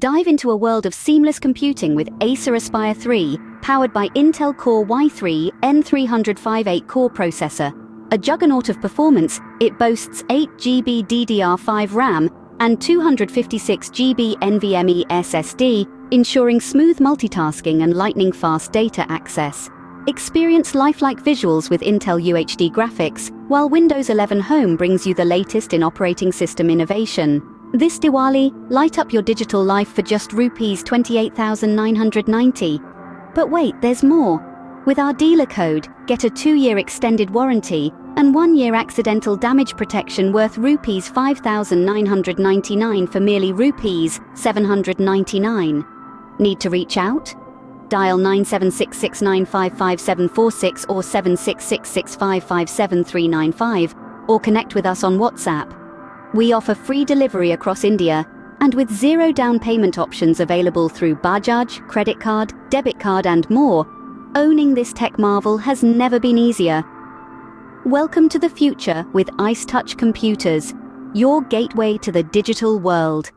Dive into a world of seamless computing with Acer Aspire 3, powered by Intel Core i3 N300 core processor. A juggernaut of performance, it boasts 8 GB DDR5 RAM and 256 GB NVMe SSD, ensuring smooth multitasking and lightning-fast data access. Experience lifelike visuals with Intel UHD Graphics, while Windows 11 Home brings you the latest in operating system innovation. This Diwali, light up your digital life for just Rs 28,990. But wait, there's more. With our dealer code, get a 2-year extended warranty and 1-year accidental damage protection worth Rs 5,999 for merely Rs 799. Need to reach out? Dial 9766955746 or 7666557395 or connect with us on WhatsApp. We offer free delivery across India and with 0 down payment options available through Bajaj, credit card, debit card and more. Owning this tech marvel has never been easier. Welcome to the future with Icetouch Computers, your gateway to the digital world.